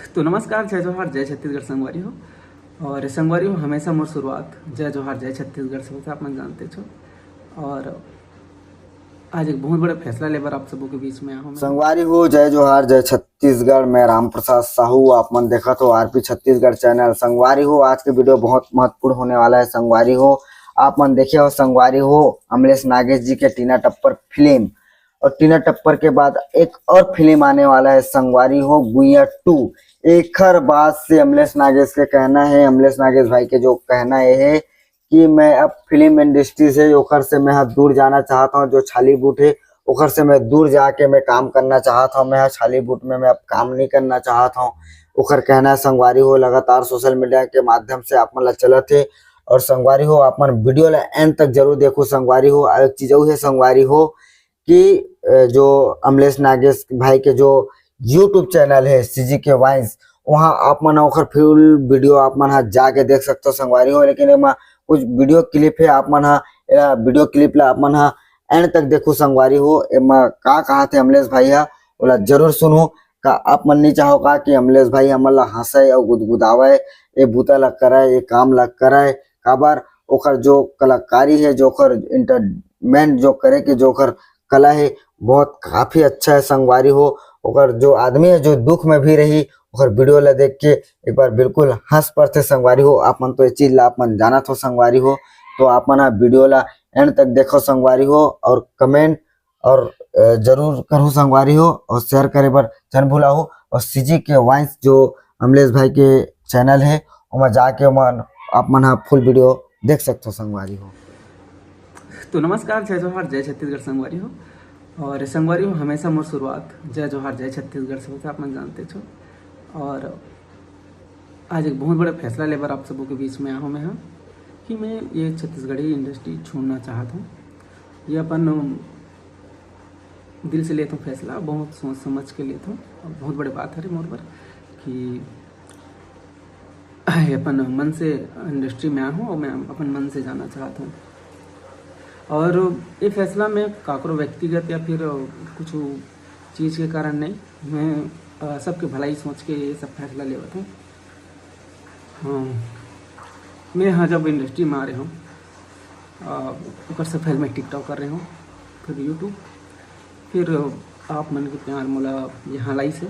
तो नमस्कार, जय जोहार, जय छत्तीसगढ़ संगवारी हो। और संगवारी हो हमेशा मोर शुरुआत जय जोहार जय छत्तीसगढ़ से होता, आप मन जानते छो। और आज एक बहुत बड़ा फैसला लेबर आप सबों के बीच में आया हूँ मैं। संगवारी हो जय जोहार जय छत्तीसगढ़। मैं राम प्रसाद साहू, आप मन देखा तो आरपी छत्तीसगढ़ चैनल। संगवारी हो आज के वीडियो बहुत महत्वपूर्ण होने वाला है। संगवारी हो आप मन देखे हो, संगवारी हो अमलेश नागेश जी के टीना टप्पर फिल्म, और टीना टप्पर के बाद एक और फिल्म आने वाला है संगवारी हो गुइया 2। एखर बाद से अमलेश नागेश के कहना है, अमलेश नागेश भाई के जो कहना है कि मैं अब फिल्म इंडस्ट्री से ओखर से मैं दूर जाना चाहता हूँ। जो छाली बूट है ओखर से मैं दूर जाके मैं काम करना चाहता हूँ। मैं छाली बूट में मैं अब काम नहीं करना चाहता हूँ, ओखर कहना है। संगवारी हो लगातार सोशल मीडिया के माध्यम से आप मन चलत है, और संगवारी हो आप मन वीडियो ला एंड तक जरूर देखो। संगवारी हो एक चीज है संगवारी हो कि जो अमलेश नागेश भाई के जो यूट्यूब चैनल है सीजी के वाइंस, वहाँ आप मन ओखर फुल वीडियो आप मन जाके देख सकते हो संगवारी हो। लेकिन एमा कुछ वीडियो क्लिप है, आप मन वीडियो क्लिप ला आप मन एंड तक देखो संगवारी हो। एमा का कहा थे अमलेश भाई ओला जरूर सुनो। का आप मन नहीं चाहो का कि अमलेश भाई हमन ला हंसाए और गुदगुदावे, ए बूता ला कराए, ये काम ला कराए। काबर ओखर जो कलाकारी है, जो ओखर इंटरटेनमेंट जो करे के जो ओखर कला है बहुत काफी अच्छा है। संगवारी हो ओकर जो आदमी है जो दुख में भी रही, ओकर वीडियो ला देख के एक बार बिल्कुल हंस पड़ते। संगवारी हो आप मन तो ये चीज ला आप मन जानत हो संगवारी हो, तो आप मन वीडियो ला एंड तक देखो संगवारी हो, और कमेंट और जरूर करो संगवारी हो, और शेयर करे बर जन भूला हो। और सीजी के वाइंस जो अमलेश भाई के चैनल है वहाँ जाके आप मन फुल वीडियो देख सकते हो संगवारी हो। तो नमस्कार, जय जोहार जय छत्तीसगढ़ संगवारी हो। और संगवारी हो हमेशा मोर शुरुआत जय जोहार जय छत्तीसगढ़ से होता, आप मन जानते छो। और आज एक बहुत बड़ा फैसला लेबर आप सबों के बीच में आया हूँ मैं कि मैं ये छत्तीसगढ़ी इंडस्ट्री छोड़ना चाहता हूँ। ये अपन दिल से लेता हूँ फैसला, बहुत सोच समझ के लेता हूँ। और बहुत बड़ी बात है मोर पर कि अपन मन से इंडस्ट्री में आया हूँ और मैं अपन मन से जाना चाहता हूँ। और ये फैसला मैं काकरो व्यक्तिगत या फिर कुछ चीज़ के कारण नहीं, मैं सबके भलाई सोच के ये सब फैसला लेता हूँ। हाँ, मैं यहाँ जब इंडस्ट्री में आ रहा हूँ ओकर से पहले मैं टिकटॉक कर रहा हूँ, फिर यूट्यूब, फिर आप मन के प्यार मोला यहाँ लाई से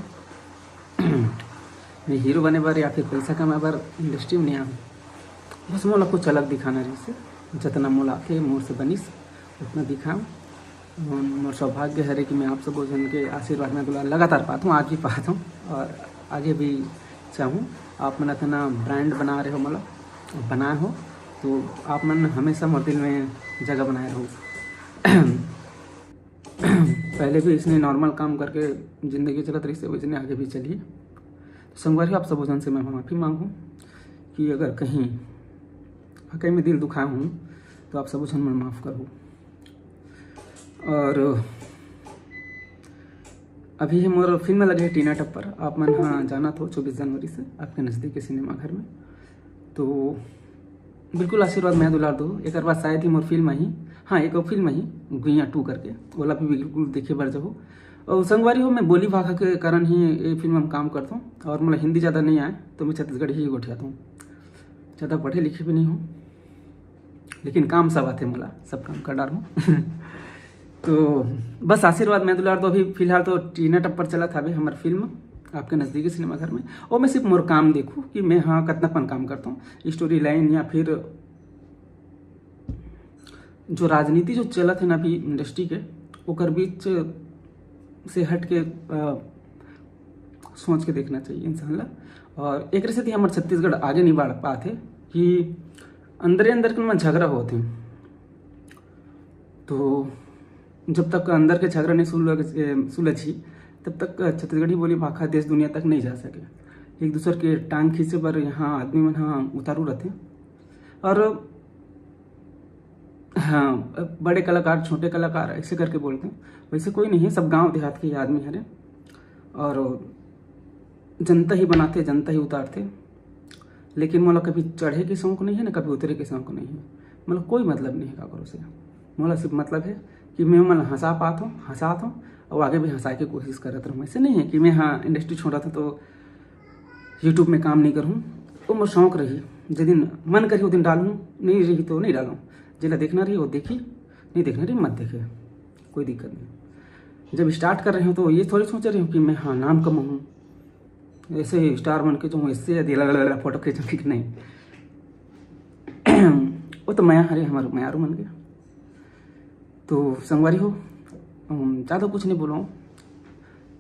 मैं हीरो बने बर या फिर पैसा कमाए बर इंडस्ट्री में नहीं आऊँ। बस मोला कुछ अलग दिखाना रही से, जितना मोला आके मोर से बनिस उतना दिखाऊँ। मोर सौभाग्य है कि मैं आप सब जन के आशीर्वाद में दुला लगातार पाता हूँ, आज भी पाता हूँ और आगे भी चाहूँ। आप मन इतना ब्रांड बना रहे हो, मोला बनाए हो, तो आप मन हमेशा मोर दिल में जगह बनाए रहो। पहले भी इसने नॉर्मल काम करके ज़िंदगी चलत रही से, वैसे आगे भी चलिए। संगवारी आप सब जन से मैं माफ़ी मांगूँ कि अगर कहीं में दिल दुखाया हूँ तो आप सब जन मन माफ़ करो। और अभी है मोर फिल्म में लगे है टीना टप्पर, आप मन हाँ जाना तो 24 जनवरी से आपके नज़दीक के सिनेमा घर में, तो बिल्कुल आशीर्वाद मैं दुलार दो। एक बाद शायद ही मोर फिल्म ही, हाँ एक फिल्म ही गुइया 2 करके, ओला भी बिल्कुल देखे बर जाओ। और संगवारी हो मैं बोली भाषा के कारण ही ये फिल्म में काम करता हूँ, और मतलब हिंदी ज़्यादा नहीं आए तो मैं छत्तीसगढ़ी ही गोठियाता हूँ। ज़्यादा पढ़े लिखे भी नहीं हूँ, लेकिन काम सब आते मोला, सब काम कर डाल हूँ। तो बस आशीर्वाद मैं दुलार दो। अभी फिलहाल तो टीना टप्पर चला था अभी हमारी फिल्म आपके नज़दीकी सिनेमा घर में, और मैं सिर्फ मोर काम देखूँ कि मैं हाँ कितनापन काम करता हूँ। स्टोरी लाइन या फिर जो राजनीति जो चला थे ना अभी इंडस्ट्री के, ओकर बीच से हट के सोच के देखना चाहिए इंसान ला। और एक से हमारे छत्तीसगढ़ आगे नहीं बढ़ पाते कि अंदर अंदर के में झगड़ा होते हैं, तो जब तक अंदर के झगड़ा नहीं सुलझी तब तक छत्तीसगढ़ी बोली भाषा देश दुनिया तक नहीं जा सके। एक दूसरे के टांग खींचे पर यहाँ आदमी मन हाँ उतारू रहते। और हाँ बड़े कलाकार छोटे कलाकार ऐसे करके बोलते हैं, वैसे कोई नहीं है, सब गांव देहात के आदमी है और जनता ही बनाते जनता ही उतारते। लेकिन मोला कभी चढ़े के शौक नहीं है ना कभी उतरे के शौक नहीं है, मतलब कोई मतलब नहीं है काकरों से। मोला सिर्फ मतलब है कि मैं मन हंसा पाता हूँ, हंसाता हूँ और आगे भी हंसा के कोशिश करता रहूँ। ऐसे नहीं है कि मैं हाँ इंडस्ट्री छोड़ा था तो यूट्यूब में काम नहीं करूँ, वो मोर शौक रही। जिस दिन मन करी वो दिन डालूँ, नहीं रही तो नहीं डालूँ। जिला देखना रही वो देखी, नहीं देखना रही मत देखे, कोई दिक्कत नहीं। जब स्टार्ट कर रहे हो तो ये थोड़ी सोच रही हूँ कि मैं हाँ नाम कमाऊँ, ऐसे स्टार बन के जो हूँ इससे या फोटो खींचूँगी कि नहीं। वो तो मैं हरे हमारे मैं यारू बन गया। तो संगवारी हो, ज़्यादा कुछ नहीं बोला हूँ।